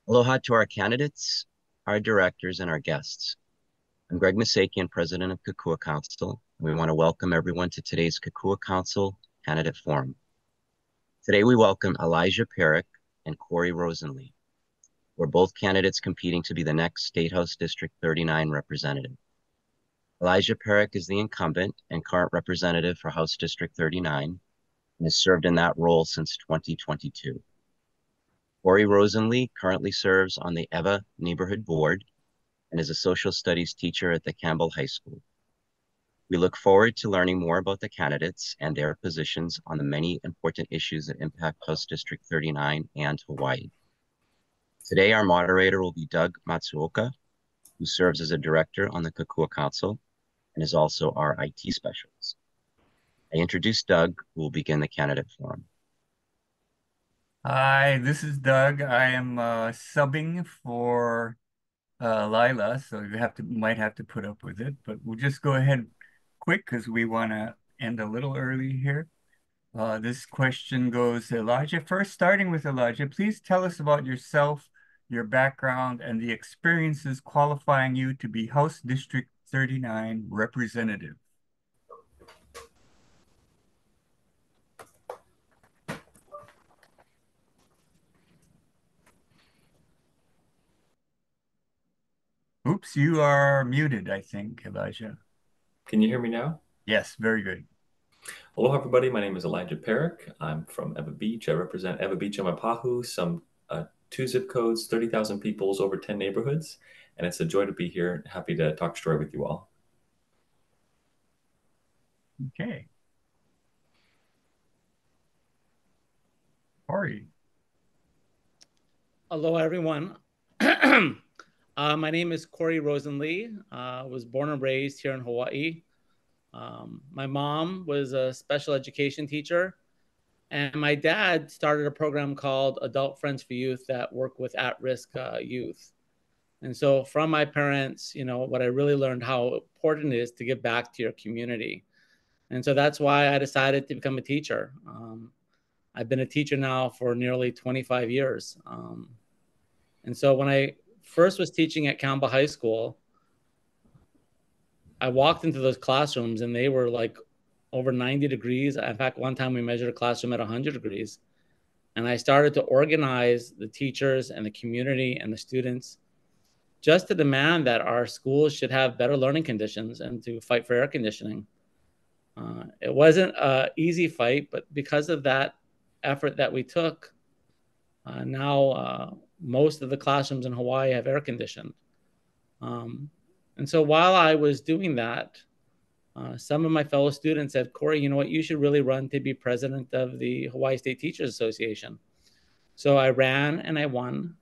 Aloha to our candidates, our directors, and our guests. I'm Greg Misakian, President of Kokua Council. We want to welcome everyone to today's Kokua Council Candidate Forum. Today we welcome Elijah Pierick and Corey Rosenlee. We're both candidates competing to be the next State House District 39 representative. Elijah Pierick is the incumbent and current representative for House District 39 and has served in that role since 2022. Corey Rosenlee currently serves on the EVA Neighborhood Board and is a social studies teacher at the Campbell High School. We look forward to learning more about the candidates and their positions on the many important issues that impact House District 39 and Hawaii. Today, our moderator will be Doug Matsuoka, who serves as a director on the Kokua Council and is also our IT specialist. I introduce Doug, who will begin the candidate forum. Hi, this is Doug. I am subbing for Lila, so you might have to put up with it, but we'll just go ahead quick because we want to end a little early here. This question goes to Elijah. First, starting with Elijah, please tell us about yourself, your background, and the experiences qualifying you to be House District 39 representative. Oops, you are muted, I think, Elijah. Can you hear me now? Yes, very good. Aloha, everybody. My name is Elijah Pierick. I'm from Ewa Beach. I represent Ewa Beach and Mapahu, some 2 zip codes, 30,000 peoples, over 10 neighborhoods. And it's a joy to be here. Happy to talk story with you all. Okay. Corey. Hello, everyone. My name is Corey Rosenlee. I was born and raised here in Hawaii. My mom was a special education teacher, and my dad started a program called Adult Friends for Youth that work with at-risk youth. And so from my parents, what I really learned how important it is to give back to your community. And so that's why I decided to become a teacher. I've been a teacher now for nearly 25 years. And so when I first was teaching at Campbell High School, I walked into those classrooms and they were like over 90 degrees. In fact, one time we measured a classroom at 100 degrees. And I started to organize the teachers and the community and the students just to demand that our schools should have better learning conditions and to fight for air conditioning. It wasn't an easy fight, but because of that effort that we took, now most of the classrooms in Hawaii have air conditioned. And so while I was doing that, some of my fellow students said, Corey, you know what, you should really run to be president of the Hawaii State Teachers Association. So I ran and I won.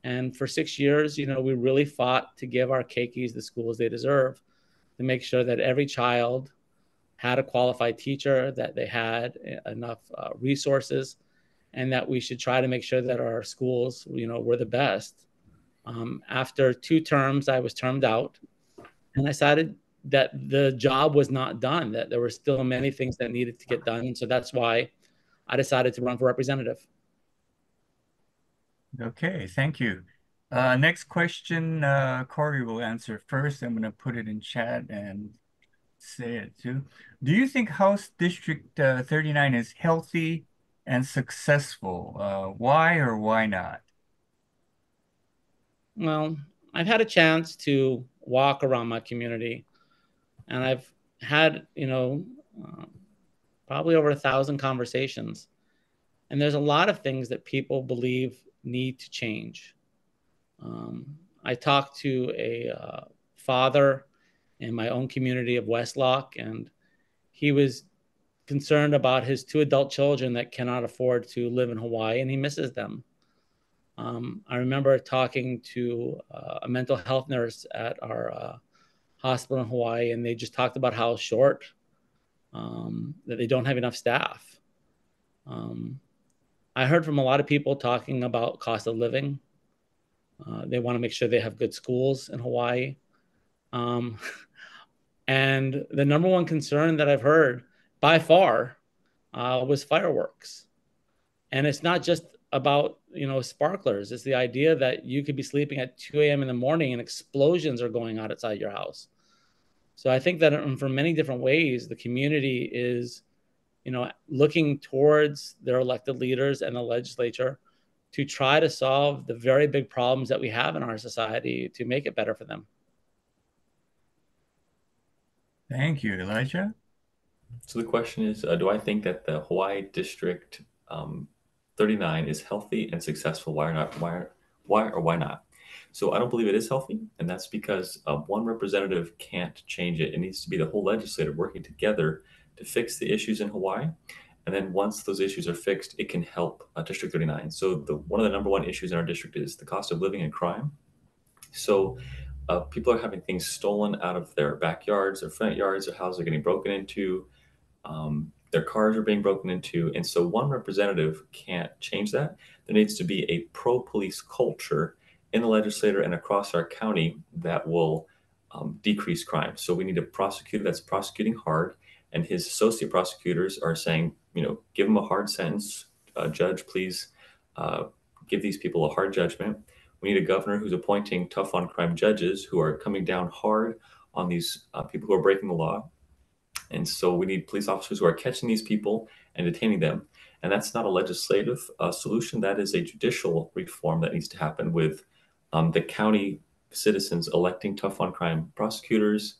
And for 6 years, we really fought to give our keikis the schools they deserve, to make sure that every child had a qualified teacher, that they had enough resources, and that we should try to make sure that our schools, were the best. After 2 terms, I was termed out, and I decided that the job was not done, that there were still many things that needed to get done. And so that's why I decided to run for representative. Okay, thank you. Next question, Corey will answer first. I'm going to put it in chat and say it too. Do you think House District 39 is healthy and successful? Why or why not? Well, I've had a chance to walk around my community, and I've had, probably over 1,000 conversations. And there's a lot of things that people believe need to change. I talked to a father in my own community of Westlock, and he was concerned about his 2 adult children that cannot afford to live in Hawaii, and he misses them. I remember talking to a mental health nurse at our hospital in Hawaii, and they just talked about how short, that they don't have enough staff. I heard from a lot of people talking about cost of living. They want to make sure they have good schools in Hawaii. And the number one concern that I've heard by far was fireworks. And it's not just about sparklers. It's the idea that you could be sleeping at 2 a.m. in the morning and explosions are going on outside your house. So I think that for many different ways, the community is, looking towards their elected leaders and the legislature to try to solve the very big problems that we have in our society to make it better for them. Thank you, Elijah. So the question is, do I think that the Hawaii District 39 is healthy and successful? Why or not? Why or why not? So I don't believe it is healthy, and that's because one representative can't change it. It needs to be the whole legislature working together to fix the issues in Hawaii. And then once those issues are fixed, it can help District 39. So one of the number one issues in our district is the cost of living and crime. So people are having things stolen out of their backyards, their front yards, their houses are getting broken into. Their cars are being broken into. And so one representative can't change that. There needs to be a pro-police culture in the legislature and across our county that will decrease crime. So we need a prosecutor that's prosecuting hard, and his associate prosecutors are saying, give them a hard sentence. Judge, please give these people a hard judgment. We need a governor who's appointing tough on crime judges who are coming down hard on these people who are breaking the law. And so we need police officers who are catching these people and detaining them. And that's not a legislative solution. That is a judicial reform that needs to happen with the county citizens electing tough on crime prosecutors,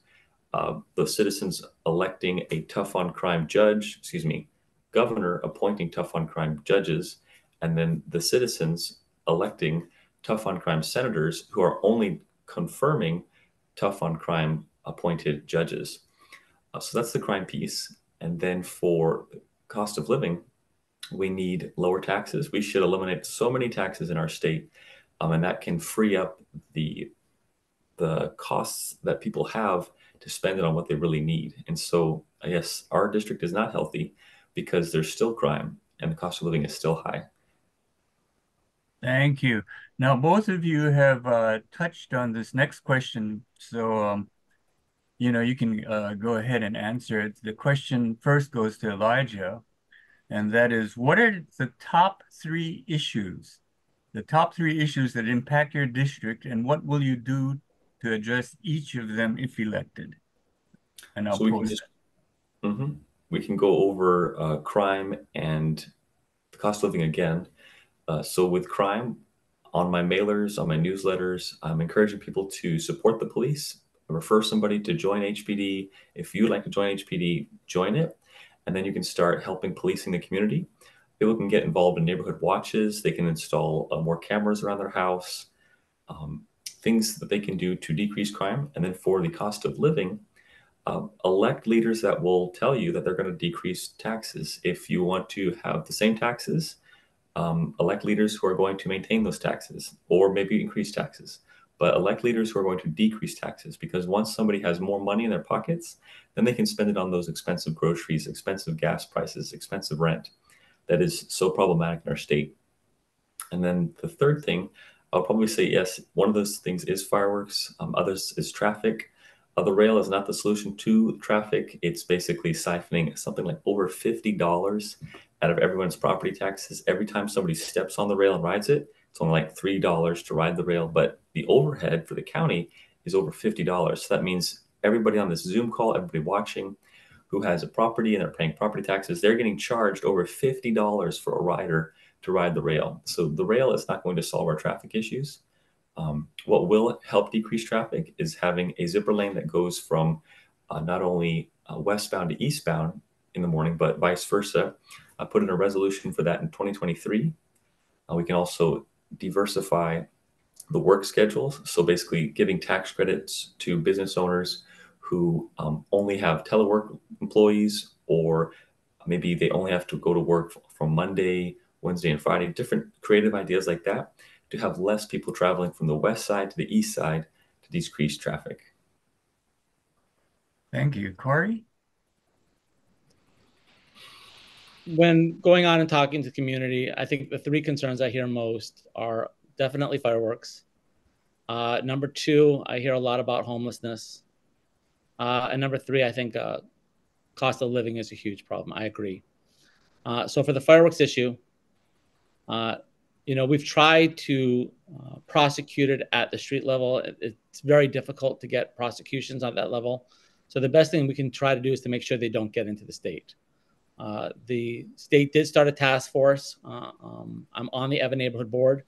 the citizens electing a tough on crime governor appointing tough on crime judges, and then the citizens electing tough on crime senators who are only confirming tough on crime appointed judges. So that's the crime piece. And then for cost of living, we need lower taxes. We should eliminate so many taxes in our state, and that can free up the costs that people have to spend it on what they really need. And so, yes, our district is not healthy because there's still crime and the cost of living is still high. Thank you. Now, both of you have touched on this next question. So, you can go ahead and answer it. The question first goes to Elijah, and that is, what are the top 3 issues? The top 3 issues that impact your district, and what will you do to address each of them if elected? And I'll post it. We can go over crime and the cost of living again. So with crime, on my mailers, on my newsletters, I'm encouraging people to support the police, refer somebody to join HPD. If you'd like to join HPD, join it. And then you can start helping policing the community. People can get involved in neighborhood watches. They can install more cameras around their house, things that they can do to decrease crime. And then for the cost of living, elect leaders that will tell you that they're going to decrease taxes. If you want to have the same taxes, elect leaders who are going to maintain those taxes or maybe increase taxes. But elect leaders who are going to decrease taxes, because once somebody has more money in their pockets, then they can spend it on those expensive groceries, expensive gas prices, expensive rent. That is so problematic in our state. And then the third thing, I'll probably say, yes, one of those things is fireworks. Others is traffic. The rail is not the solution to traffic. It's basically siphoning something like over $50 out of everyone's property taxes. Every time somebody steps on the rail and rides it, it's only like $3 to ride the rail. But the overhead for the county is over $50. So that means everybody on this Zoom call, everybody watching who has a property and they're paying property taxes, they're getting charged over $50 for a rider to ride the rail. So the rail is not going to solve our traffic issues. What will help decrease traffic is having a zipper lane that goes from not only westbound to eastbound in the morning, but vice versa. I put in a resolution for that in 2023. We can also diversify the work schedules. So basically giving tax credits to business owners who only have telework employees, or maybe they only have to go to work from Monday, Wednesday, and Friday, different creative ideas like that, to have less people traveling from the west side to the east side to decrease traffic. Thank you. Corey? When going on and talking to the community, I think the 3 concerns I hear most are definitely fireworks. Number 2, I hear a lot about homelessness. And number 3, I think cost of living is a huge problem. I agree. So for the fireworks issue, we've tried to prosecute it at the street level. It's very difficult to get prosecutions on that level. So the best thing we can try to do is to make sure they don't get into the state. The state did start a task force. I'm on the Evan Neighborhood Board,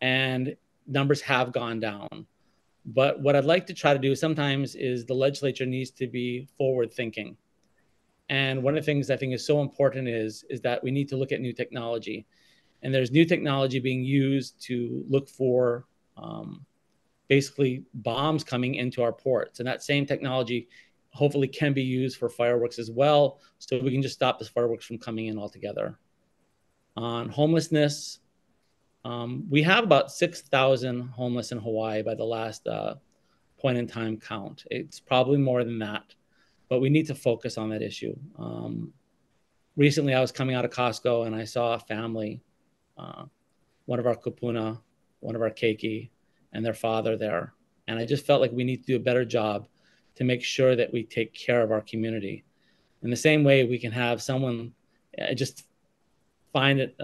and numbers have gone down. But what I'd like to try to do sometimes is the legislature needs to be forward thinking. And one of the things I think is so important is that we need to look at new technology. And there's new technology being used to look for basically bombs coming into our ports. And that same technology hopefully can be used for fireworks as well, so we can just stop the fireworks from coming in altogether. On homelessness, we have about 6,000 homeless in Hawaii by the last point in time count. It's probably more than that, but we need to focus on that issue. Recently, I was coming out of Costco and I saw a family, one of our kupuna, one of our keiki, and their father there. And I just felt like we need to do a better job to make sure that we take care of our community. In the same way, we can have someone, I just find it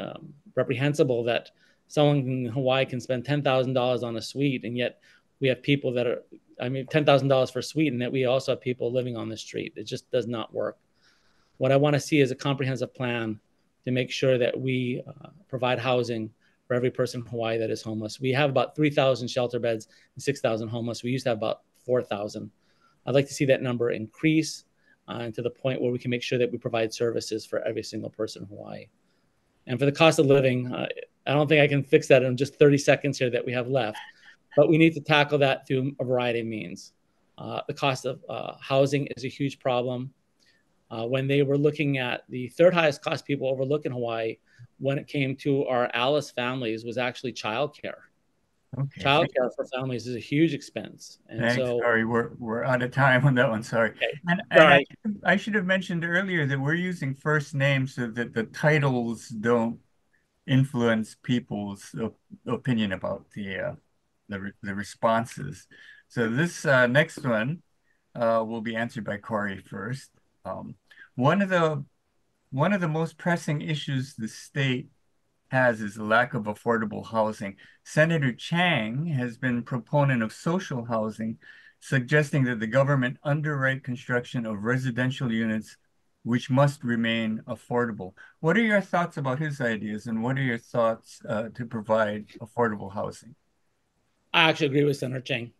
reprehensible that someone in Hawaii can spend $10,000 on a suite, and yet we have people that are, $10,000 for a suite, and that we also have people living on the street. It just does not work. What I want to see is a comprehensive plan to make sure that we provide housing for every person in Hawaii that is homeless. We have about 3,000 shelter beds and 6,000 homeless. We used to have about 4,000. I'd like to see that number increase to the point where we can make sure that we provide services for every single person in Hawaii. And for the cost of living, I don't think I can fix that in just 30 seconds here that we have left, but we need to tackle that through a variety of means. The cost of housing is a huge problem. When they were looking at the third highest cost people overlook in Hawaii, when it came to our Alice families, was actually childcare. Okay. Childcare for families is a huge expense. And thanks. So, sorry, we're out of time on that one. Sorry. Okay. And I should have mentioned earlier that we're using first names so that the titles don't influence people's opinion about the responses. So this next one will be answered by Corey first. One of the most pressing issues the state has is the lack of affordable housing. Senator Chang has been a proponent of social housing, suggesting that the government underwrite construction of residential units which must remain affordable. What are your thoughts about his ideas, and what are your thoughts to provide affordable housing? I actually agree with Senator Chang.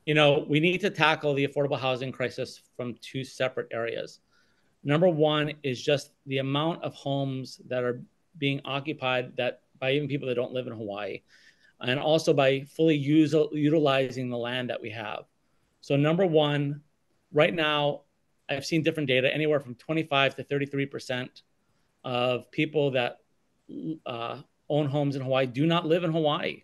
We need to tackle the affordable housing crisis from two separate areas. Number one is just the amount of homes that are being occupied that by even people that don't live in Hawaii, and also by fully utilizing the land that we have. So number one, right now, I've seen different data, anywhere from 25 to 33% of people that own homes in Hawaii do not live in Hawaii.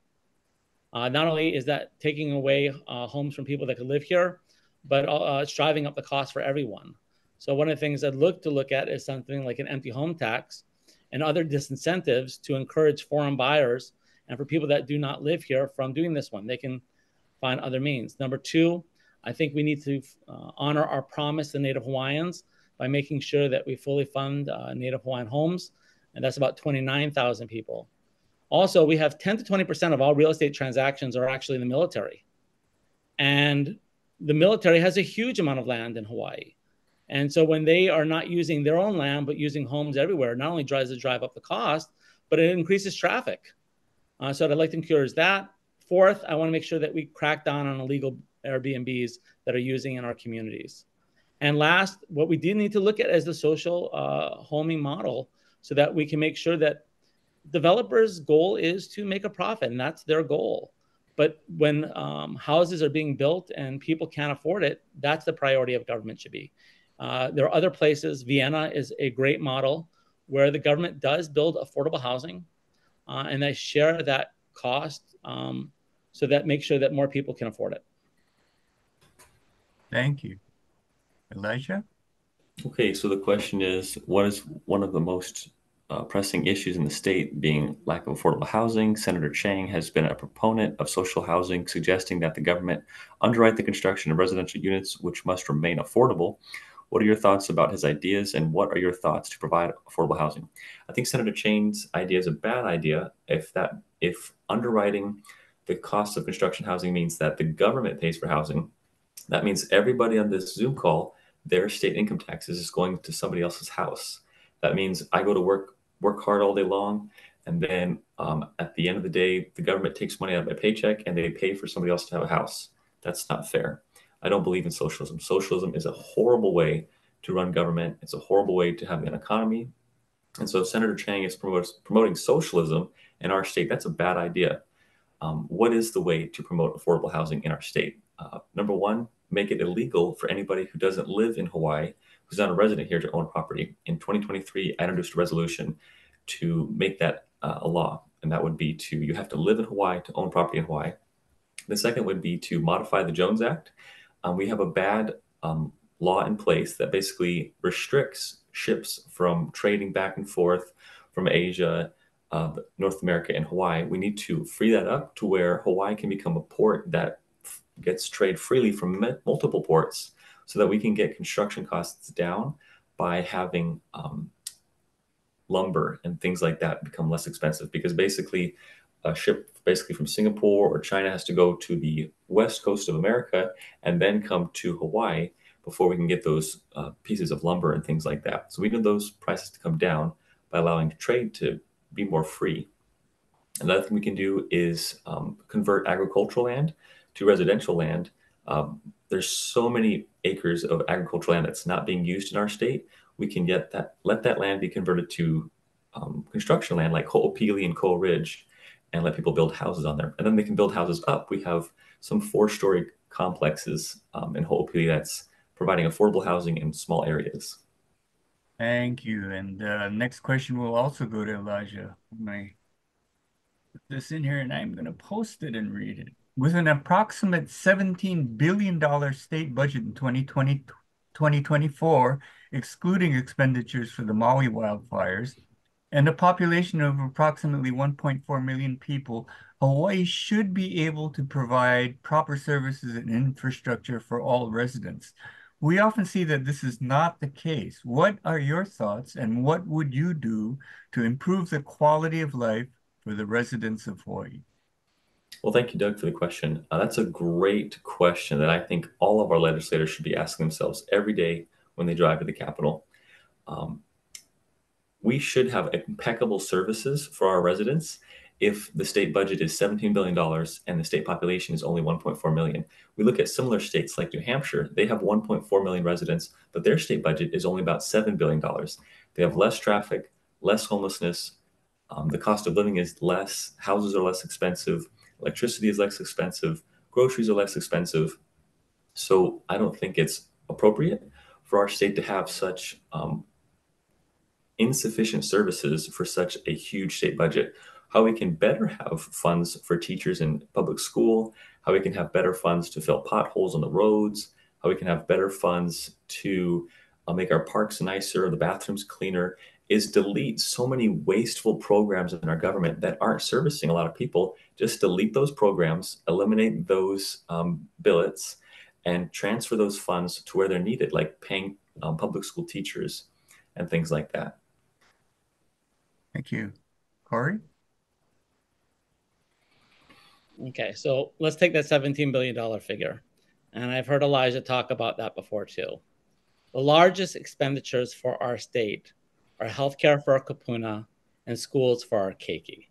Not only is that taking away homes from people that could live here, but it's driving up the cost for everyone. So one of the things I'd look at is something like an empty home tax and other disincentives to encourage foreign buyers and for people that do not live here from doing this one. They can find other means. Number two, I think we need to honor our promise to Native Hawaiians by making sure that we fully fund Native Hawaiian homes, and that's about 29,000 people. Also, we have 10 to 20% of all real estate transactions are actually in the military. And the military has a huge amount of land in Hawaii. And so when they are not using their own land, but using homes everywhere, not only does it drive up the cost, but it increases traffic. So what I'd like to encourage that. Fourth, I want to make sure that we crack down on illegal Airbnbs that are using in our communities. And last, what we do need to look at is the social homing model so that we can make sure that developers' goal is to make a profit, and that's their goal. But when houses are being built and people can't afford it, that's the priority of government should be. There are other places. Vienna is a great model where the government does build affordable housing and they share that cost so that makes sure that more people can afford it. Thank you. Elijah? Okay, so the question is, what is one of the most pressing issues in the state being lack of affordable housing? Senator Chang has been a proponent of social housing, suggesting that the government underwrite the construction of residential units which must remain affordable. What are your thoughts about his ideas, and what are your thoughts to provide affordable housing? I think Senator Chang's idea is a bad idea if underwriting the cost of construction housing means that the government pays for housing. That means everybody on this Zoom call, their state income taxes is going to somebody else's house. That means I go to work hard all day long, and then at the end of the day, the government takes money out of my paycheck and they pay for somebody else to have a house. That's not fair. I don't believe in socialism. Socialism is a horrible way to run government. It's a horrible way to have an economy. And so if Senator Chang is promoting socialism in our state, that's a bad idea. What is the way to promote affordable housing in our state? Number one, make it illegal for anybody who doesn't live in Hawaii, who's not a resident here, to own property. In 2023, I introduced a resolution to make that a law, and that would be you have to live in Hawaii to own property in Hawaii. The second would be to modify the Jones Act. We have a bad law in place that basically restricts ships from trading back and forth from Asia, North America, and Hawaii. We need to free that up to where Hawaii can become a port that gets trade freely from multiple ports, so that we can get construction costs down by having lumber and things like that become less expensive. Because basically a ship from Singapore or China has to go to the west coast of America and then come to Hawaii before we can get those pieces of lumber and things like that. So we need those prices to come down by allowing trade to be more free. Another thing we can do is convert agricultural land to residential land. There's so many acres of agricultural land that's not being used in our state. We can let that land be converted to construction land like Ho'opili and Coal Ridge, and let people build houses on there. And then they can build houses up. We have some 4-story complexes in Ho'opili that's providing affordable housing in small areas. Thank you. And next question will also go to Elijah. I'm going to put this in here and I'm going to post it and read it. With an approximate $17 billion state budget in 2024, excluding expenditures for the Maui wildfires, and a population of approximately 1.4 million people, Hawaii should be able to provide proper services and infrastructure for all residents. We often see that this is not the case. What are your thoughts, and what would you do to improve the quality of life for the residents of Hawaii? Well, thank you, Doug, for the question. That's a great question that I think all of our legislators should be asking themselves every day when they drive to the Capitol. We should have impeccable services for our residents if the state budget is $17 billion and the state population is only 1.4 million. We look at similar states like New Hampshire. They have 1.4 million residents, but their state budget is only about $7 billion. They have less traffic, less homelessness. The cost of living is less. Houses are less expensive. Electricity is less expensive. Groceries are less expensive. So I don't think it's appropriate for our state to have such insufficient services for such a huge state budget. How we can better have funds for teachers in public school, how we can have better funds to fill potholes on the roads, how we can have better funds to make our parks nicer, the bathrooms cleaner, is delete so many wasteful programs in our government that aren't servicing a lot of people. Just delete those programs, eliminate those billets, and transfer those funds to where they're needed, like paying public school teachers and things like that. Thank you. Corey? Okay, so let's take that $17 billion figure. And I've heard Elijah talk about that before too. The largest expenditures for our state are healthcare for our kupuna and schools for our keiki.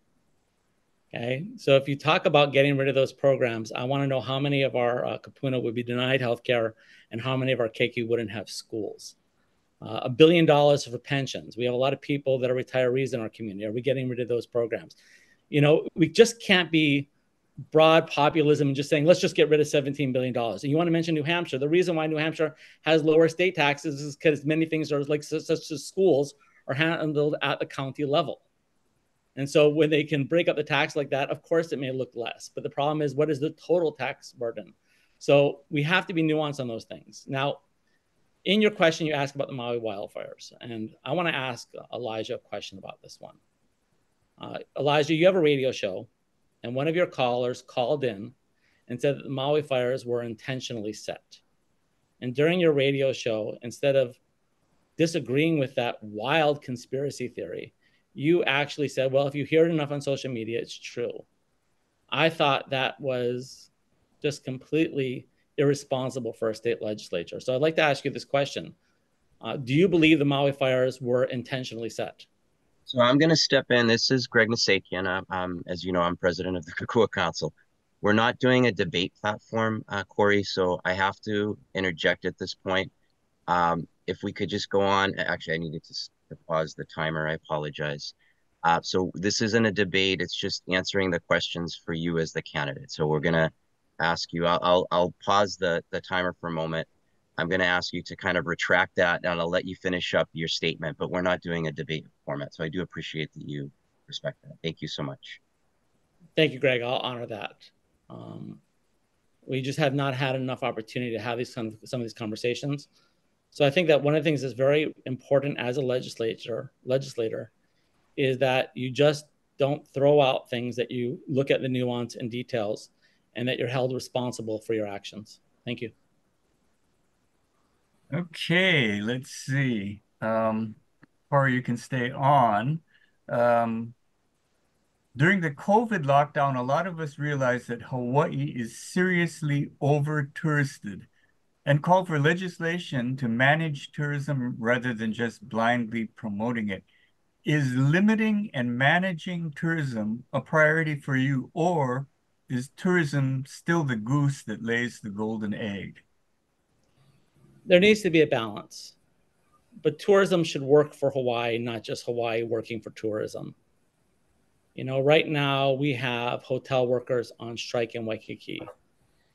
Okay, so if you talk about getting rid of those programs, I want to know how many of our kupuna would be denied healthcare and how many of our keiki wouldn't have schools. $1 billion for pensions. We have a lot of people that are retirees in our community. Are we getting rid of those programs? You know, we just can't be broad populism and just saying, let's just get rid of $17 billion. And you want to mention New Hampshire. The reason why New Hampshire has lower state taxes is because many things are like such as schools are handled at the county level. And so when they can break up the tax like that, of course it may look less. But the problem is, what is the total tax burden? So we have to be nuanced on those things. Now, in your question, you asked about the Maui wildfires. And I want to ask Elijah a question about this one. Elijah, you have a radio show, and one of your callers called in and said that the Maui fires were intentionally set. And during your radio show, instead of disagreeing with that wild conspiracy theory, you actually said, well, if you hear it enough on social media, it's true. I thought that was just completely irresponsible for a state legislature. So I'd like to ask you this question. Do you believe the Maui fires were intentionally set? So I'm going to step in. This is Greg Misakian. As you know, I'm president of the Kokua Council. We're not doing a debate platform, Corey, so I have to interject at this point. If we could just go on. Actually, I needed to pause the timer. I apologize. So this isn't a debate. It's just answering the questions for you as the candidate. So we're going to ask you. I'll pause the timer for a moment. I'm going to ask you to kind of retract that, and I'll let you finish up your statement, but we're not doing a debate format. So I do appreciate that you respect that. Thank you so much. Thank you, Greg. I'll honor that. We just have not had enough opportunity to have some of these conversations. So I think that one of the things that's very important as a legislator is that you just don't throw out things, that you look at the nuance and details, and that you're held responsible for your actions. Thank you. Okay, let's see. Or you can stay on. During the COVID lockdown, a lot of us realized that Hawaii is seriously over-touristed and called for legislation to manage tourism rather than just blindly promoting it. Is limiting and managing tourism a priority for you, or is tourism still the goose that lays the golden egg? There needs to be a balance, but tourism should work for Hawaii, not just Hawaii working for tourism. You know, right now we have hotel workers on strike in Waikiki,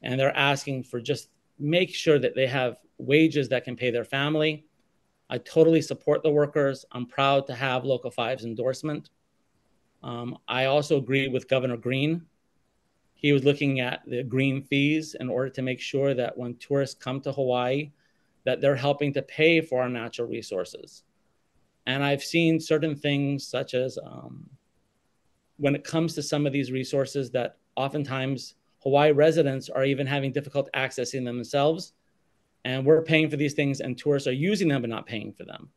and they're asking for just make sure that they have wages that can pay their family. I totally support the workers. I'm proud to have Local 5's endorsement. I also agree with Governor Green. He was looking at the green fees in order to make sure that when tourists come to Hawaii, that they're helping to pay for our natural resources. And I've seen certain things such as when it comes to some of these resources that oftentimes Hawaii residents are even having difficult accessing them themselves. And we're paying for these things and tourists are using them but not paying for them.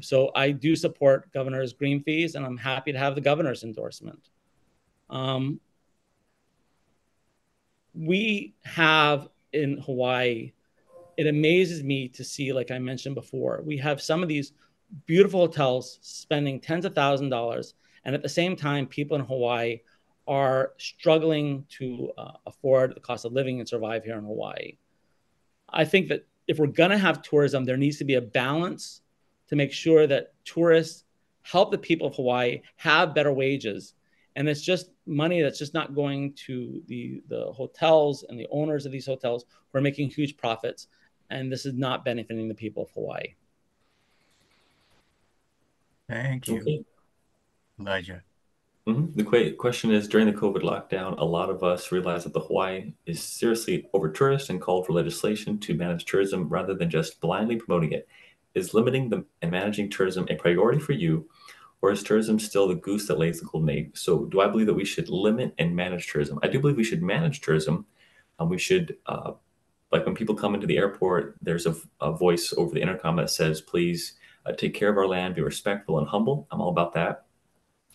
So I do support Governor's green fees, and I'm happy to have the governor's endorsement. We have in Hawaii, it amazes me to see, like I mentioned before, we have some of these beautiful hotels spending tens of thousands of dollars, and at the same time, people in Hawaii are struggling to afford the cost of living and survive here in Hawaii. I think that if we're going to have tourism, there needs to be a balance to make sure that tourists help the people of Hawaii have better wages. And it's just money that's just not going to the hotels and the owners of these hotels who are making huge profits. And this is not benefiting the people of Hawaii. Thank you. Okay. Elijah. The question is, during the COVID lockdown, a lot of us realized that the Hawaii is seriously over-touristed and called for legislation to manage tourism rather than just blindly promoting it. Is limiting and managing tourism a priority for you, or is tourism still the goose that lays the golden egg? So do I believe that we should limit and manage tourism? I do believe we should manage tourism. We should, like when people come into the airport, there's a voice over the intercom that says, please take care of our land, be respectful and humble. I'm all about that.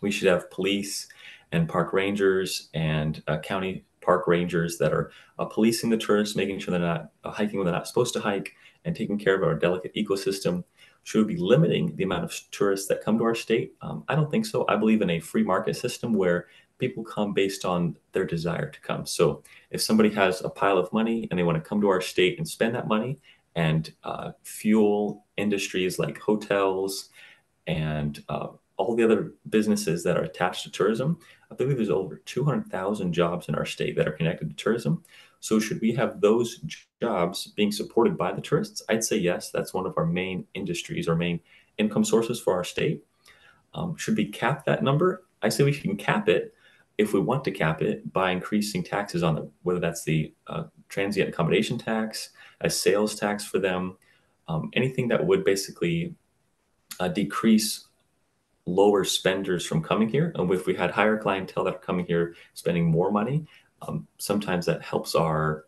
We should have police and park rangers and county park rangers that are policing the tourists, making sure they're not hiking when they're not supposed to hike, and taking care of our delicate ecosystem. Should we be limiting the amount of tourists that come to our state? I don't think so. I believe in a free market system where people come based on their desire to come. So if somebody has a pile of money and they want to come to our state and spend that money and fuel industries like hotels and all the other businesses that are attached to tourism, I believe there's over 200,000 jobs in our state that are connected to tourism. So should we have those jobs being supported by the tourists? I'd say yes. That's one of our main industries, our main income sources for our state. Should we cap that number? I say we can cap it if we want to cap it by increasing taxes on them, whether that's the transient accommodation tax, a sales tax for them, anything that would basically decrease lower spenders from coming here. And if we had higher clientele that are coming here spending more money, sometimes that helps our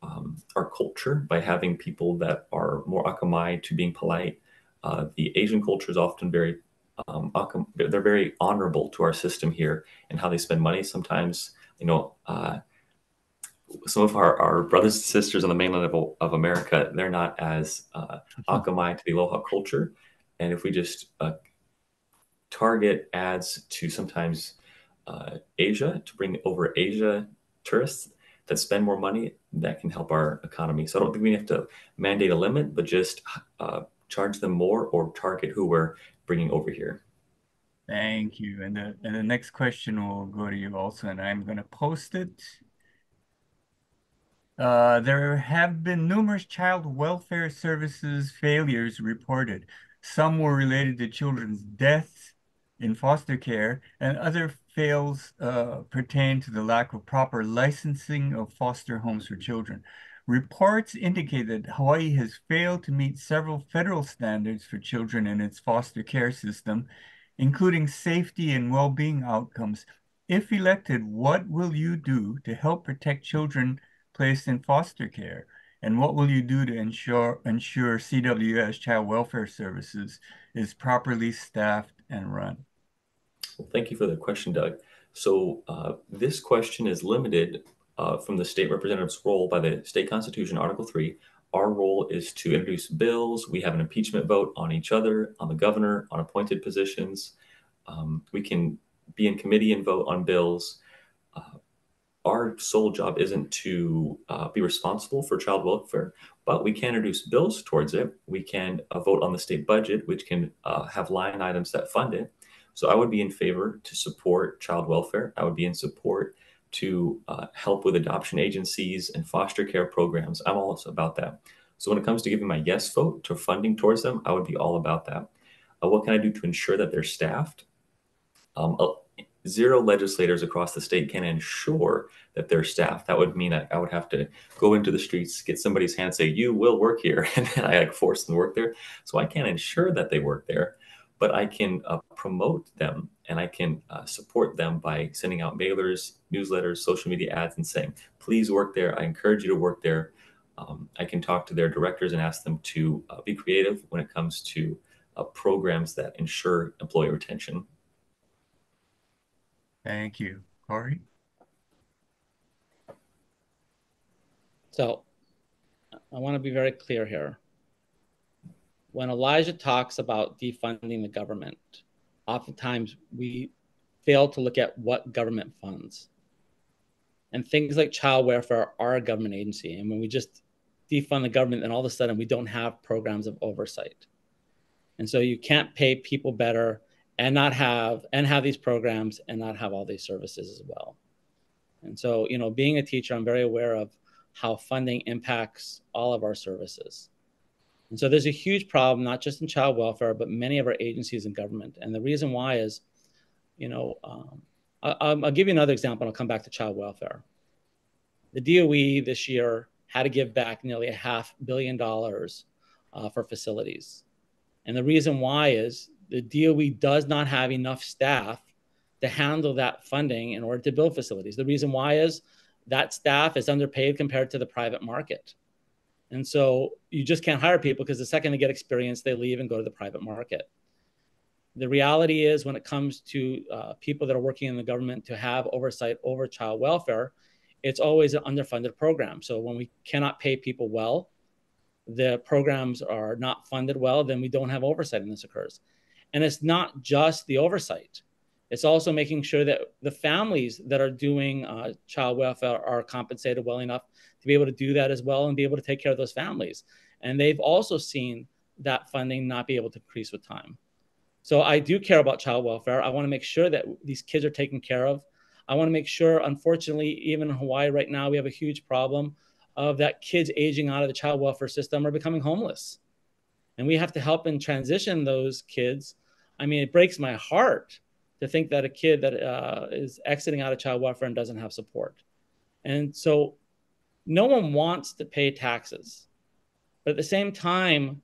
our culture by having people that are more akamai to being polite. The Asian culture is often very they're very honorable to our system here and how they spend money. Sometimes, some of our brothers and sisters on the mainland of America, they're not as akamai to the aloha culture. And if we just target ads to sometimes Asia, to bring over Asia tourists that spend more money, that can help our economy. So I don't think we have to mandate a limit, but just charge them more or target who we're bringing over here. Thank you. And the next question will go to you also, and I'm going to post it. There have been numerous child welfare services failures reported. Some were related to children's deaths in foster care, and other fails pertain to the lack of proper licensing of foster homes for children. Reports indicate that Hawaii has failed to meet several federal standards for children in its foster care system, including safety and well-being outcomes. If elected, what will you do to help protect children placed in foster care? And what will you do to ensure CWS, Child Welfare Services, is properly staffed and run? Well, thank you for the question, Doug. So this question is limited from the state representative's role by the state constitution, Article 3. Our role is to introduce bills. We have an impeachment vote on each other, on the governor, on appointed positions. We can be in committee and vote on bills. Our sole job isn't to be responsible for child welfare, but we can introduce bills towards it. We can vote on the state budget, which can have line items that fund it. So I would be in favor to support child welfare. I would be in support to help with adoption agencies and foster care programs. I'm also about that. So when it comes to giving my yes vote to funding towards them, I would be all about that. What can I do to ensure that they're staffed? 0 legislators across the state can ensure that they're staffed. That would mean I would have to go into the streets, get somebody's hand, say, you will work here, and then I force them to work there. So I can't ensure that they work there, but I can promote them, and I can support them by sending out mailers, newsletters, social media ads, and saying, please work there. I encourage you to work there. I can talk to their directors and ask them to be creative when it comes to programs that ensure employee retention. Thank you. Corey? So I want to be very clear here. When Elijah talks about defunding the government, oftentimes we fail to look at what government funds. And things like child welfare are a government agency. And when we just defund the government, then all of a sudden we don't have programs of oversight. And so you can't pay people better and have these programs and not have all these services as well. And so, being a teacher, I'm very aware of how funding impacts all of our services. And so there's a huge problem, not just in child welfare, but many of our agencies in government. And the reason why is, I'll give you another example, and I'll come back to child welfare. The DOE this year had to give back nearly $500 million for facilities. And the reason why is the DOE does not have enough staff to handle that funding in order to build facilities. The reason why is that staff is underpaid compared to the private market. And so you just can't hire people because the second they get experience, they leave and go to the private market. The reality is when it comes to people that are working in the government to have oversight over child welfare, it's always an underfunded program. So when we cannot pay people well, the programs are not funded well, then we don't have oversight and this occurs. And it's not just the oversight. It's also making sure that the families that are doing child welfare are compensated well enough to be able to do that as well and be able to take care of those families. And they've also seen that funding not be able to increase with time. So I do care about child welfare. I want to make sure that these kids are taken care of. I want to make sure, unfortunately, even in Hawaii right now, we have a huge problem of that kids aging out of the child welfare system are becoming homeless. And we have to help and transition those kids. I mean, it breaks my heart to think that a kid that is exiting out of child welfare and doesn't have support. And so no one wants to pay taxes. But at the same time,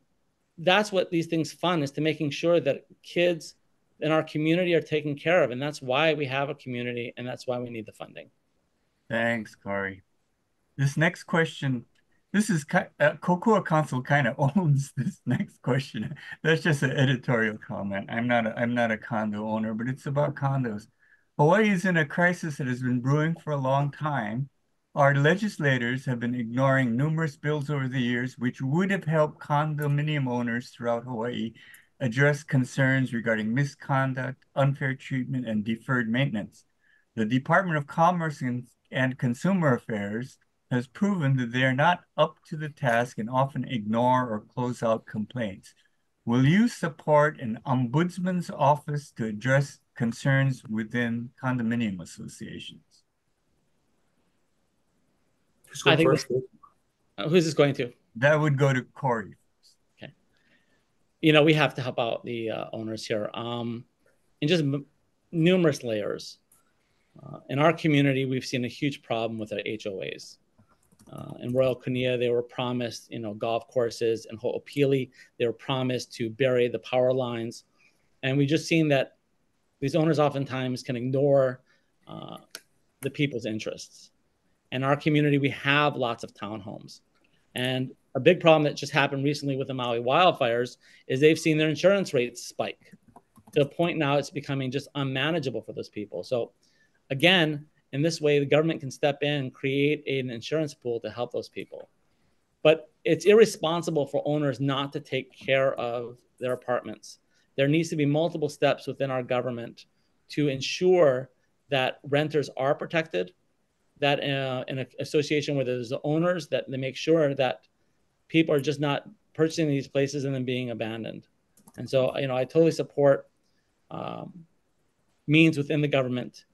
that's what these things fund, is to making sure that kids in our community are taken care of. And that's why we have a community, and that's why we need the funding. Thanks, Corey. This next question, this is Kokua Council kind of owns this next question. That's just an editorial comment. I'm not a condo owner, but it's about condos. Hawaii is in a crisis that has been brewing for a long time. Our legislators have been ignoring numerous bills over the years, which would have helped condominium owners throughout Hawaii address concerns regarding misconduct, unfair treatment, and deferred maintenance. The Department of Commerce and Consumer Affairs has proven that they are not up to the task and often ignore or close out complaints. Will you support an ombudsman's office to address concerns within condominium associations? Who's going first? Who's this going to? That would go to Corey. Okay. We have to help out the owners here in just numerous layers. In our community, we've seen a huge problem with our HOAs. In Royal Kunia, they were promised, golf courses. In Ho'opili, they were promised to bury the power lines. And we've just seen that these owners oftentimes can ignore the people's interests. In our community, we have lots of townhomes. And a big problem that just happened recently with the Maui wildfires is they've seen their insurance rates spike to a point now it's becoming just unmanageable for those people. So again, in this way, the government can step in and create an insurance pool to help those people. But it's irresponsible for owners not to take care of their apartments. There needs to be multiple steps within our government to ensure that renters are protected, that in an association where there's owners, that they make sure that people are just not purchasing these places and then being abandoned. And so, I totally support means within the government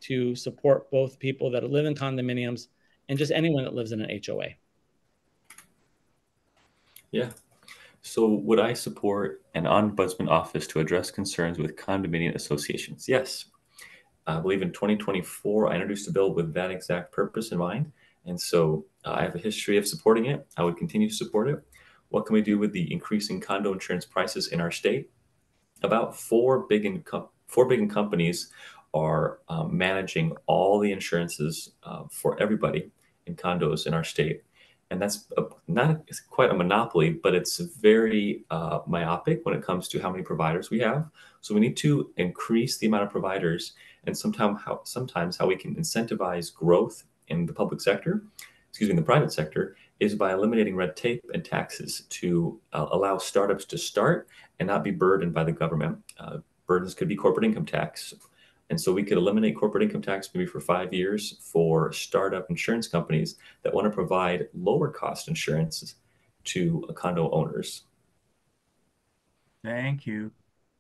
to support both people that live in condominiums and just anyone that lives in an HOA. Yeah. So would I support an ombudsman office to address concerns with condominium associations? Yes. I believe in 2024, I introduced a bill with that exact purpose in mind. And so I have a history of supporting it. I would continue to support it. What can we do with the increasing condo insurance prices in our state? About four big companies are managing all the insurances for everybody in condos in our state. And that's not quite a monopoly, but it's very myopic when it comes to how many providers we have. So we need to increase the amount of providers, and sometimes how we can incentivize growth in the the private sector, is by eliminating red tape and taxes to allow startups to start and not be burdened by the government. Burdens could be corporate income tax. And so we could eliminate corporate income tax maybe for 5 years for startup insurance companies that want to provide lower cost insurance to condo owners. Thank you.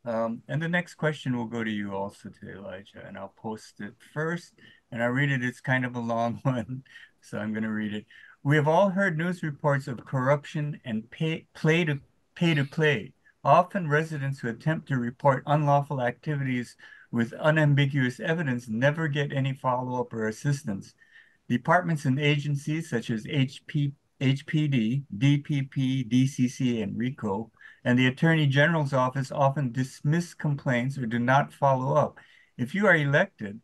And the next question will go to you also today, Elijah, and I'll post it first. And I'll read it. It's kind of a long one, so I'm going to read it. We have all heard news reports of corruption and pay to play. Often residents who attempt to report unlawful activities with unambiguous evidence never get any follow-up or assistance. Departments and agencies such as HPD, DPP, DCCA, and RICO, and the Attorney General's office often dismiss complaints or do not follow up. If you are elected,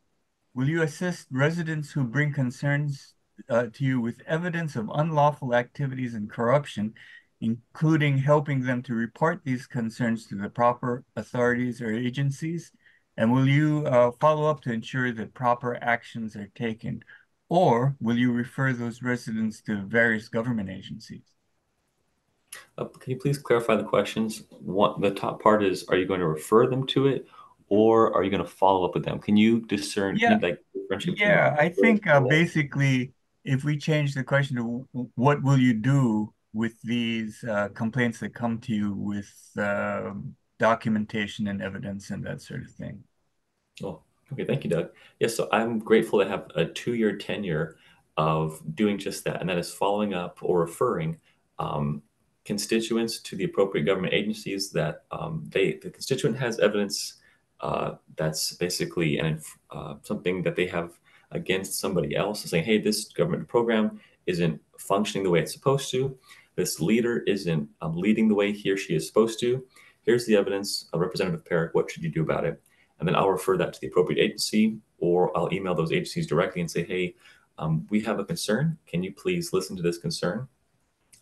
will you assist residents who bring concerns to you with evidence of unlawful activities and corruption, including helping them to report these concerns to the proper authorities or agencies? And will you follow up to ensure that proper actions are taken? Or will you refer those residents to various government agencies? Can you please clarify the questions? The top part is, are you going to refer them to it, or are you going to follow up with them? Can you discern? Yeah, I think basically, if we change the question to what will you do with these complaints that come to you with documentation and evidence and that sort of thing. Oh, okay. Thank you, Doug. Yes, so I'm grateful to have a 2-year tenure of doing just that, and that is following up or referring constituents to the appropriate government agencies that the constituent has evidence that's basically something that they have against somebody else, saying, hey, this government program isn't functioning the way it's supposed to. This leader isn't leading the way he or she is supposed to. Here's the evidence, Representative Pierick, what should you do about it? And then I'll refer that to the appropriate agency, or I'll email those agencies directly and say, hey, We have a concern. Can you please listen to this concern?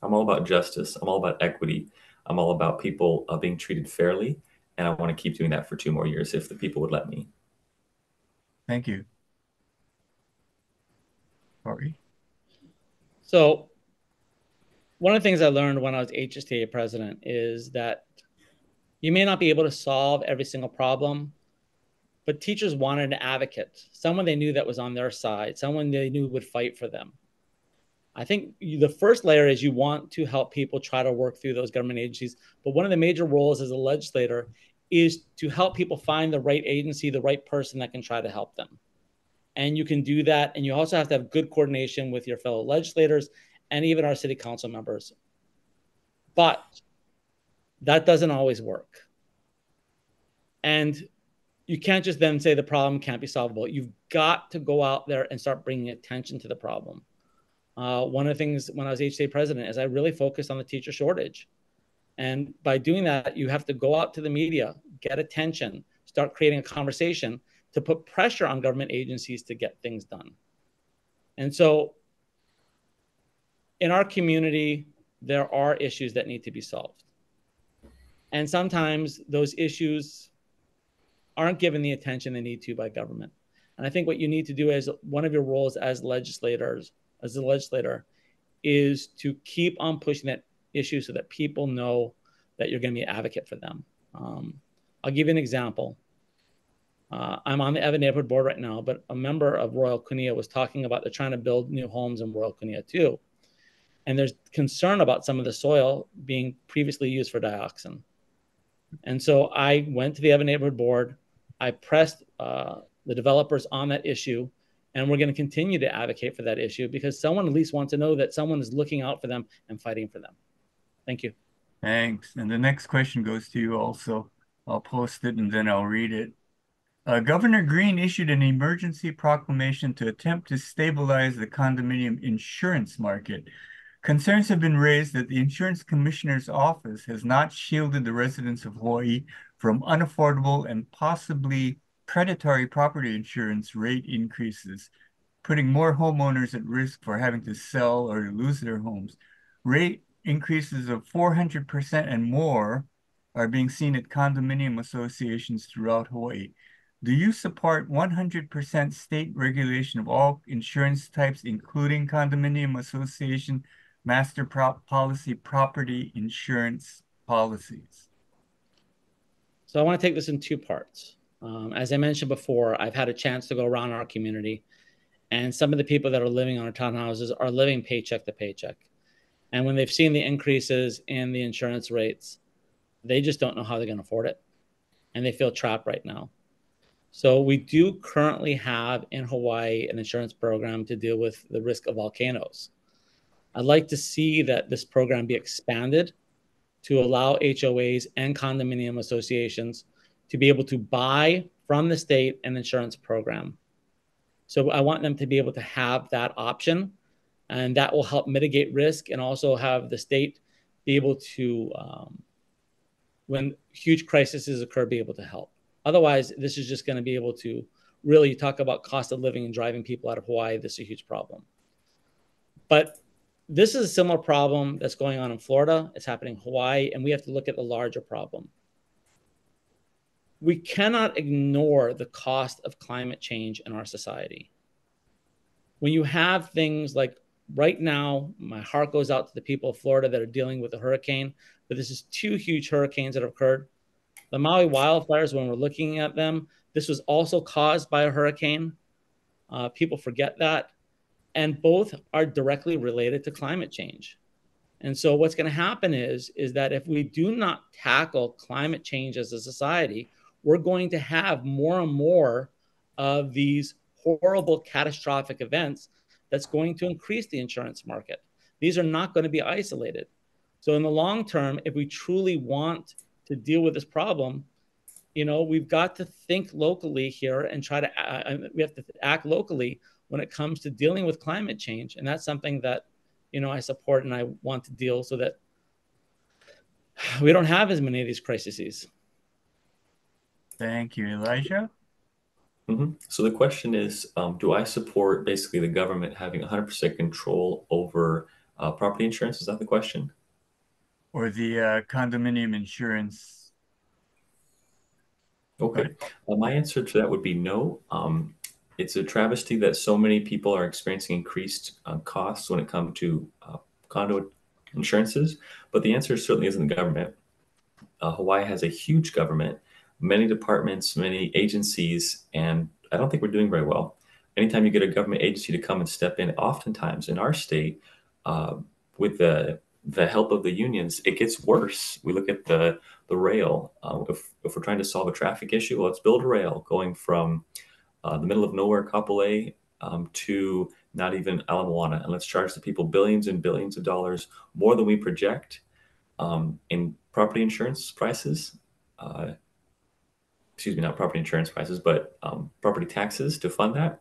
I'm all about justice. I'm all about equity. I'm all about people being treated fairly. And I want to keep doing that for 2 more years if the people would let me. Thank you. Corey? So one of the things I learned when I was HSTA president is that you may not be able to solve every single problem, but teachers wanted an advocate, someone they knew that was on their side, someone they knew would fight for them. I think the first layer is you want to help people try to work through those government agencies. But one of the major roles as a legislator is to help people find the right agency, the right person that can try to help them. And you can do that. And you also have to have good coordination with your fellow legislators and even our city council members. But that doesn't always work. And you can't just then say the problem can't be solvable. You've got to go out there and start bringing attention to the problem. One of the things when I was HSA president is I really focused on the teacher shortage. And by doing that, you have to go out to the media, get attention, start creating a conversation to put pressure on government agencies to get things done. And so in our community, there are issues that need to be solved. And sometimes those issues aren't given the attention they need to by government. And I think what you need to do as one of your roles as legislators, as a legislator, is to keep on pushing that issue so that people know that you're going to be an advocate for them. I'll give you an example. I'm on the Evan neighborhood board right now, but a member of Royal Kunia was talking about they're trying to build new homes in Royal Kunia too. And there's concern about some of the soil being previously used for dioxin. And so I went to the Evan neighborhood board. I pressed the developers on that issue, and we're going to continue to advocate for that issue because someone at least wants to know that someone is looking out for them and fighting for them. Thank you. Thanks. And the next question goes to you also. I'll post it and then I'll read it. Governor Green issued an emergency proclamation to attempt to stabilize the condominium insurance market. Concerns have been raised that the insurance commissioner's office has not shielded the residents of Hawaii from unaffordable and possibly predatory property insurance rate increases, putting more homeowners at risk for having to sell or lose their homes. Rate increases of 400% and more are being seen at condominium associations throughout Hawaii. Do you support 100% state regulation of all insurance types, including condominium association master policy property insurance policies? So I want to take this in 2 parts. As I mentioned before, I've had a chance to go around our community, and some of the people that are living on our townhouses are living paycheck to paycheck. And when they've seen the increases in the insurance rates, they just don't know how they're going to afford it. And they feel trapped right now. So we do currently have in Hawaii an insurance program to deal with the risk of volcanoes. I'd like to see that this program be expanded to allow HOAs and condominium associations to be able to buy from the state an insurance program. So I want them to be able to have that option, and that will help mitigate risk and also have the state be able to, when huge crises occur, be able to help. Otherwise, this is just going to be able to really talk about cost of living and driving people out of Hawaii. This is a huge problem. But this is a similar problem that's going on in Florida. It's happening in Hawaii, and we have to look at the larger problem. We cannot ignore the cost of climate change in our society. When you have things like right now, my heart goes out to the people of Florida that are dealing with a hurricane, but this is 2 huge hurricanes that have occurred. The Maui wildfires, when we're looking at them, this was also caused by a hurricane. People forget that. And both are directly related to climate change. And so what's going to happen is that if we do not tackle climate change as a society, we're going to have more and more of these horrible catastrophic events that's going to increase the insurance market. These are not going to be isolated. So in the long term, if we truly want to deal with this problem, we've got to think locally here and we have to act locally when it comes to dealing with climate change. And that's something that, I support and I want to deal so that we don't have as many of these crises. Thank you, Elijah. So the question is, do I support basically the government having 100% control over property insurance? Is that the question? Or the condominium insurance? Okay. My answer to that would be no. It's a travesty that so many people are experiencing increased costs when it comes to condo insurances, but the answer certainly isn't the government. Hawaii has a huge government, many departments, many agencies, and I don't think we're doing very well. Anytime you get a government agency to come and step in, oftentimes in our state, uh, with the help of the unions, it gets worse. We look at the rail. If we're trying to solve a traffic issue, well, let's build a rail going from the middle of nowhere, Kapolei, to not even Ala Moana, and let's charge the people billions and billions of dollars more than we project in property insurance prices. Excuse me, not property insurance prices, but property taxes to fund that.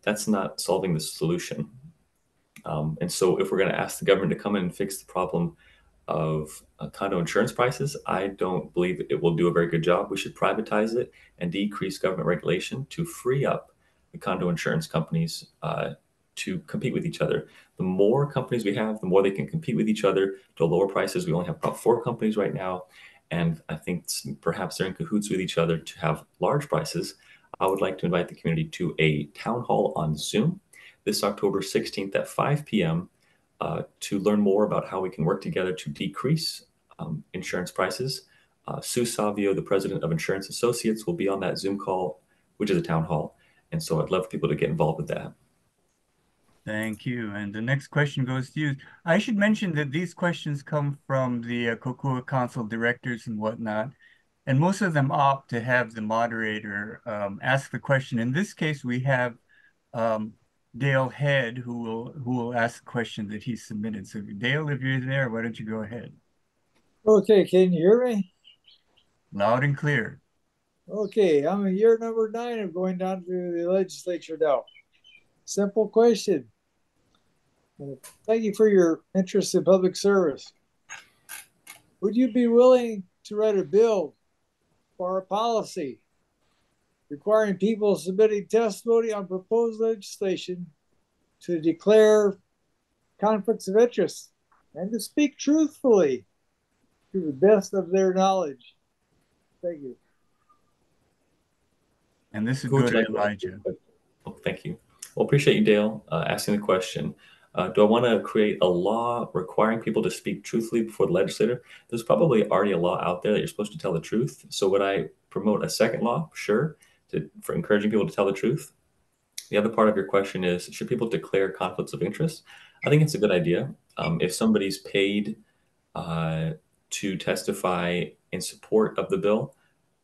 That's not solving the solution. And so if we're going to ask the government to come in and fix the problem of condo insurance prices, I don't believe it will do a very good job. We should privatize it and decrease government regulation to free up the condo insurance companies to compete with each other. The more companies we have, the more they can compete with each other to lower prices. We only have about 4 companies right now, and I think perhaps they're in cahoots with each other to have large prices. I would like to invite the community to a town hall on Zoom this October 16th at 5 p.m. To learn more about how we can work together to decrease insurance prices. Sue Savio, the president of Insurance Associates, will be on that Zoom call, which is a town hall. And so I'd love people to get involved with that. Thank you. And the next question goes to you. I should mention that these questions come from the Kokua Council directors and whatnot, and most of them opt to have the moderator ask the question. In this case, we have Dale Head, who will ask the question that he submitted. So Dale, if you're there, why don't you go ahead? Okay, can you hear me? Loud and clear. Okay, I'm in year number 9 of going down to the legislature now. Simple question. Thank you for your interest in public service. Would you be willing to write a bill for a policy requiring people submitting testimony on proposed legislation to declare conflicts of interest and to speak truthfully to the best of their knowledge? Thank you. And this is good, Elijah. Oh, thank you. Well, appreciate you, Dale, asking the question. Do I want to create a law requiring people to speak truthfully before the legislator? There's probably already a law out there that you're supposed to tell the truth. So would I promote a second law? Sure, for encouraging people to tell the truth. The other part of your question is, should people declare conflicts of interest? I think it's a good idea. If somebody's paid to testify in support of the bill,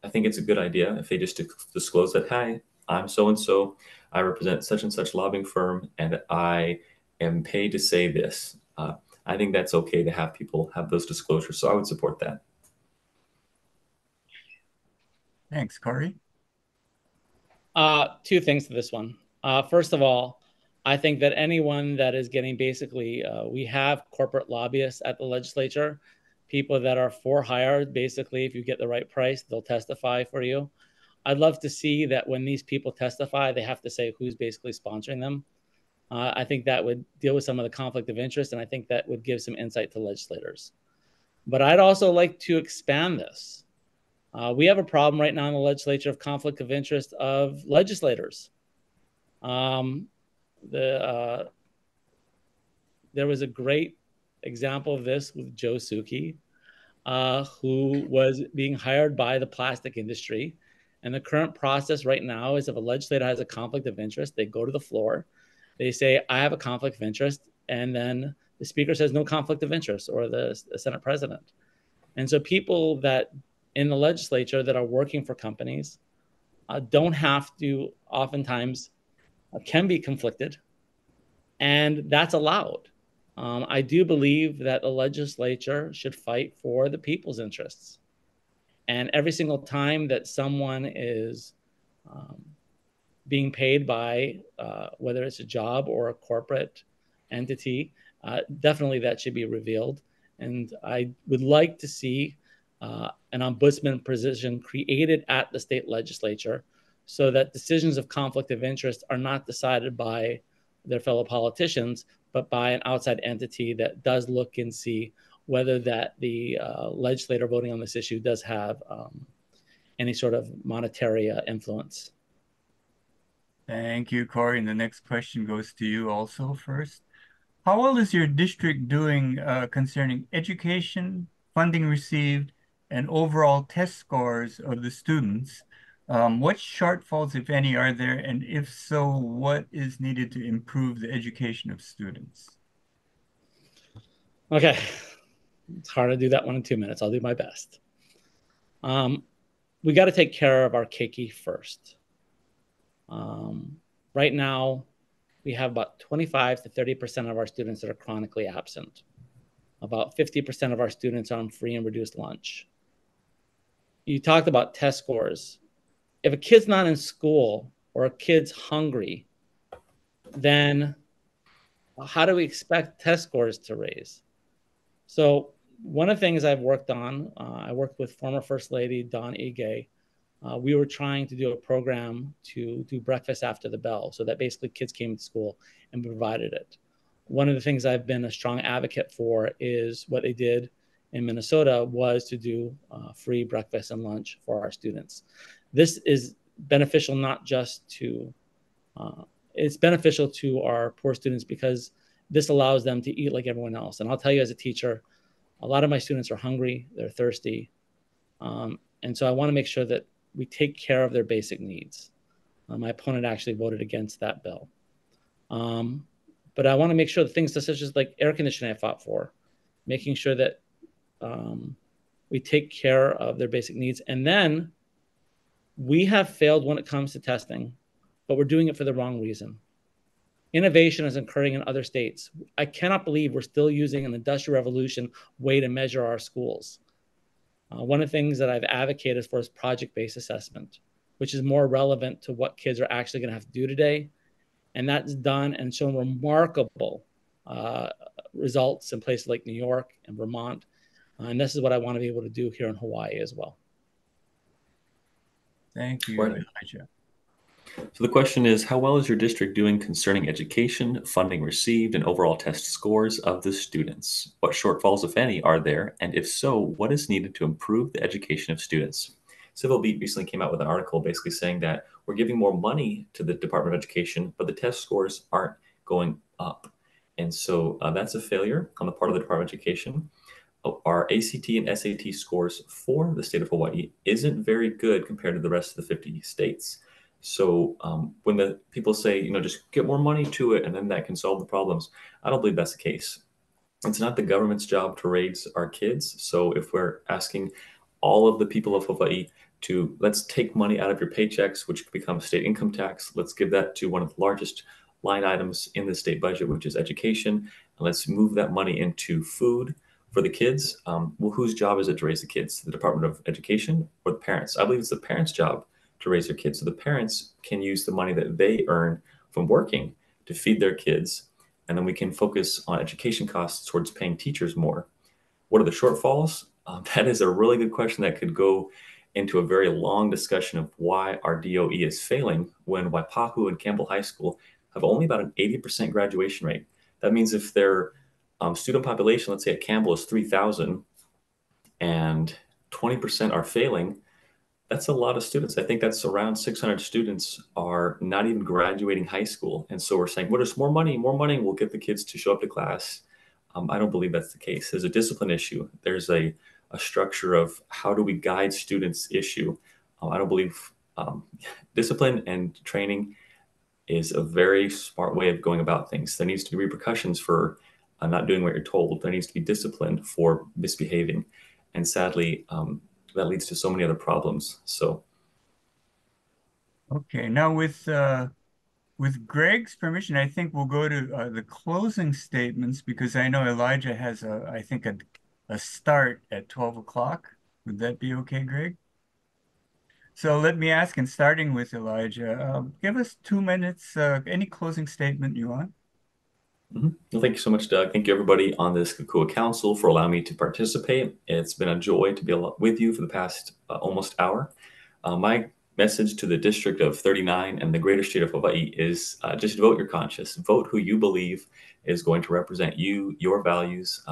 I think it's a good idea if they just disclose that, hi, I'm so-and-so, I represent such and such lobbying firm, and I am paid to say this. I think that's okay to have people have those disclosures. So I would support that. Thanks, Corey. 2 things to this one. First of all, I think that anyone that is getting basically, we have corporate lobbyists at the legislature, people that are for hire. Basically, if you get the right price, they'll testify for you. I'd love to see that when these people testify, they have to say who's basically sponsoring them. I think that would deal with some of the conflict of interest, and I think that would give some insight to legislators. But I'd also like to expand this. We have a problem right now in the legislature of conflict of interest of legislators. There was a great example of this with Joe Suki, who was being hired by the plastic industry. And the current process right now is if a legislator has a conflict of interest, they go to the floor, they say, I have a conflict of interest, and then the speaker says no conflict of interest, or the Senate president. And so people that in the legislature that are working for companies don't have to, oftentimes can be conflicted, and that's allowed. I do believe that the legislature should fight for the people's interests. And every single time that someone is being paid by, whether it's a job or a corporate entity, definitely that should be revealed. And I would like to see an ombudsman position created at the state legislature so that decisions of conflict of interest are not decided by their fellow politicians, but by an outside entity that does look and see whether that the legislator voting on this issue does have any sort of monetary influence. Thank you, Corey. And the next question goes to you also first. How well is your district doing concerning education, funding received, and overall test scores of the students? What shortfalls, if any, are there? And if so, what is needed to improve the education of students? Okay, it's hard to do that one in 2 minutes. I'll do my best. We got to take care of our keiki first. Right now, we have about 25 to 30% of our students that are chronically absent. About 50% of our students are on free and reduced lunch. You talked about test scores. If a kid's not in school or a kid's hungry, then how do we expect test scores to raise? So one of the things I've worked on, I worked with former First Lady Dawn Ige. We were trying to do a program to do breakfast after the bell so that basically kids came to school and provided it. One of the things I've been a strong advocate for is what they did in Minnesota was to do free breakfast and lunch for our students. This is beneficial not just to, it's beneficial to our poor students because this allows them to eat like everyone else. And I'll tell you as a teacher, a lot of my students are hungry, they're thirsty. And so I want to make sure that we take care of their basic needs. My opponent actually voted against that bill. But I want to make sure that things such as like air conditioning I fought for, making sure that we take care of their basic needs. And then we have failed when it comes to testing, but we're doing it for the wrong reason. Innovation is occurring in other states. I cannot believe we're still using an industrial revolution way to measure our schools. One of the things that I've advocated for is project-based assessment, which is more relevant to what kids are actually going to have to do today. And that's done and shown remarkable results in places like New York and Vermont. And this is what I want to be able to do here in Hawaii as well. Thank you, Elijah. So the question is, how well is your district doing concerning education, funding received, and overall test scores of the students? What shortfalls, if any, are there? And if so, what is needed to improve the education of students? Civil Beat recently came out with an article basically saying that we're giving more money to the Department of Education, but the test scores aren't going up. And so that's a failure on the part of the Department of Education. Our ACT and SAT scores for the state of Hawaii isn't very good compared to the rest of the 50 states. So when the people say, just get more money to it and then that can solve the problems, I don't believe that's the case. It's not the government's job to raise our kids. So if we're asking all of the people of Hawaii to let's take money out of your paychecks, which could become state income tax, let's give that to one of the largest line items in the state budget, which is education, and let's move that money into food for the kids. Well, whose job is it to raise the kids? The Department of Education or the parents? I believe it's the parents' job to raise their kids. So the parents can use the money that they earn from working to feed their kids. And then we can focus on education costs towards paying teachers more. What are the shortfalls? That is a really good question that could go into a very long discussion of why our DOE is failing when Waipahu and Campbell High School have only about an 80% graduation rate. That means if their student population, let's say at Campbell is 3,000 and 20% are failing, that's a lot of students. I think that's around 600 students are not even graduating high school. And so we're saying, well, just more money, we'll get the kids to show up to class. I don't believe that's the case. There's a discipline issue. There's a structure of how do we guide students issue. I don't believe discipline and training is a very smart way of going about things. There needs to be repercussions for not doing what you're told. There needs to be discipline for misbehaving. And sadly, that leads to so many other problems. So, okay, now with Greg's permission, I think we'll go to the closing statements because I know Elijah has I think a start at 12 o'clock. Would that be okay, Greg? So let me ask, and starting with Elijah, give us 2 minutes. Any closing statement you want? Well, thank you so much, Doug. Thank you, everybody on this Kokua Council for allowing me to participate. It's been a joy to be with you for the past almost hour. My message to the District of 39 and the greater state of Hawaii is just vote your conscience. Vote who you believe is going to represent you, your values.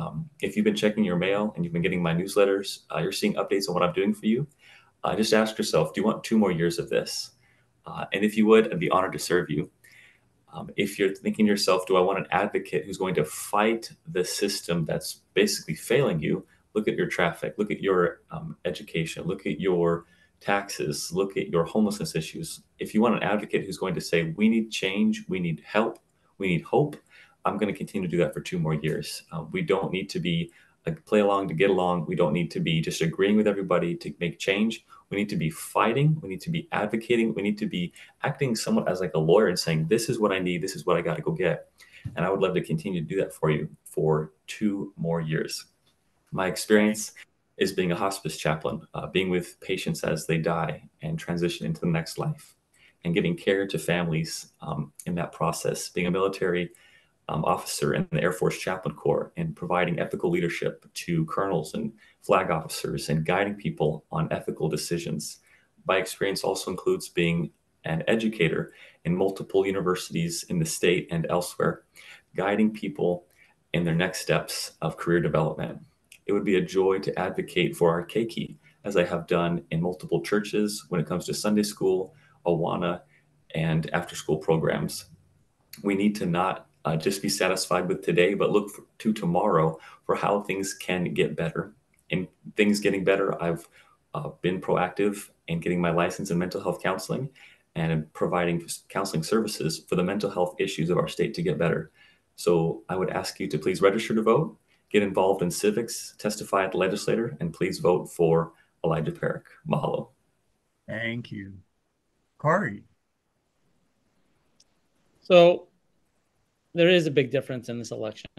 If you've been checking your mail and you've been getting my newsletters, you're seeing updates on what I'm doing for you. Just ask yourself, do you want 2 more years of this? And if you would, I'd be honored to serve you. If you're thinking to yourself, do I want an advocate who's going to fight the system that's basically failing you? Look at your traffic, look at your education, look at your taxes, look at your homelessness issues. If you want an advocate who's going to say, we need change, we need help, we need hope, I'm going to continue to do that for 2 more years. We don't need to be play along to get along. We don't need to be just agreeing with everybody to make change. We need to be fighting. We need to be advocating. We need to be acting somewhat as like a lawyer and saying, this is what I need. This is what I got to go get. And I would love to continue to do that for you for 2 more years. My experience is being a hospice chaplain, being with patients as they die and transition into the next life, and giving care to families in that process, being a military officer in the Air Force Chaplain Corps, and providing ethical leadership to colonels and flag officers and guiding people on ethical decisions. My experience also includes being an educator in multiple universities in the state and elsewhere, guiding people in their next steps of career development. It would be a joy to advocate for our keiki, as I have done in multiple churches when it comes to Sunday school, Awana, and after-school programs. We need to not just be satisfied with today, but look to tomorrow for how things can get better. In things getting better, I've been proactive in getting my license in mental health counseling and in providing counseling services for the mental health issues of our state to get better. So I would ask you to please register to vote, get involved in civics, testify at the legislator, and please vote for Elijah Pierick. Mahalo. Thank you. Corey. So there is a big difference in this election.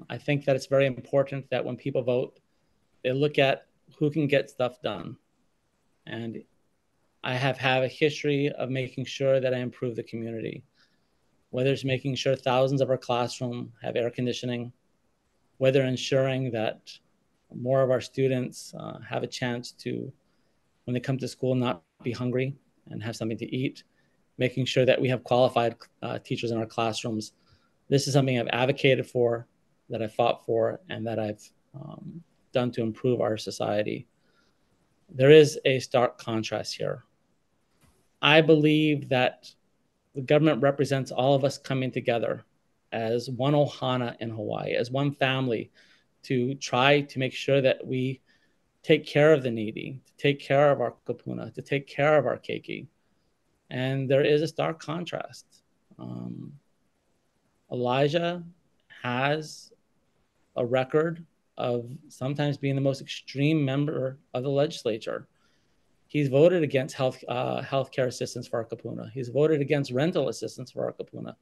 I think that it's very important that when people vote, they look at who can get stuff done. And I have had a history of making sure that I improve the community, whether it's making sure thousands of our classrooms have air conditioning, whether ensuring that more of our students have a chance to, when they come to school, not be hungry and have something to eat, making sure that we have qualified teachers in our classrooms. This is something I've advocated for, that I fought for, and that I've done to improve our society. There is a stark contrast here. I believe that the government represents all of us coming together as one ohana in Hawaii, as one family, to try to make sure that we take care of the needy, to take care of our kupuna, to take care of our keiki. And there is a stark contrast. Elijah has a record of sometimes being the most extreme member of the legislature. He's voted against healthcare assistance for our kupuna. He's voted against rental assistance for our kupuna.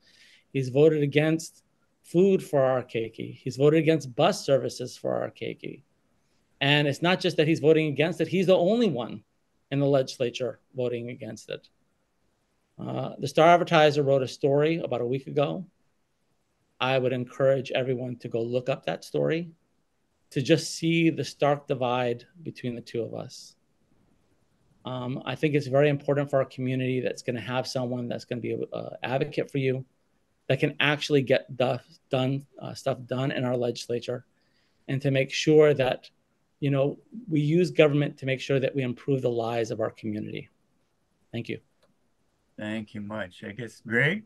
He's voted against food for our keiki. He's voted against bus services for our keiki. And it's not just that he's voting against it, he's the only one in the legislature voting against it. The Star Advertiser wrote a story about a week ago. I would encourage everyone to go look up that story, to just see the stark divide between the two of us. I think it's very important for our community that's going to have someone that's going to be an advocate for you, that can actually get stuff done in our legislature, and to make sure that, we use government to make sure that we improve the lives of our community. Thank you. Thank you much. I guess, Greg?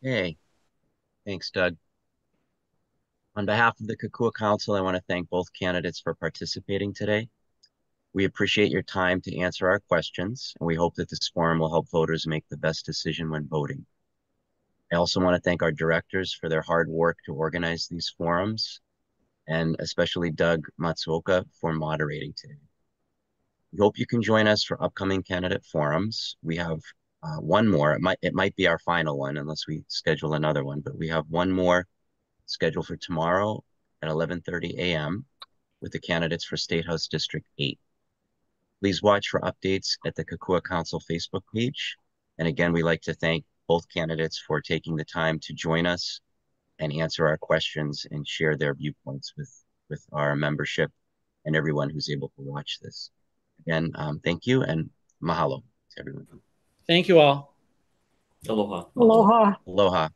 Hey, thanks, Doug. On behalf of the Kokua Council, I want to thank both candidates for participating today. We appreciate your time to answer our questions, and we hope that this forum will help voters make the best decision when voting. I also want to thank our directors for their hard work to organize these forums, and especially Doug Matsuoka for moderating today. We hope you can join us for upcoming candidate forums. We have one more. It might be our final one unless we schedule another one, but we have one more scheduled for tomorrow at 11:30 a.m. with the candidates for State House District 8. Please watch for updates at the Kokua Council Facebook page. And again, we'd like to thank both candidates for taking the time to join us and answer our questions and share their viewpoints with our membership and everyone who's able to watch this. Again, thank you and mahalo to everyone. Thank you all. Aloha. Aloha. Aloha.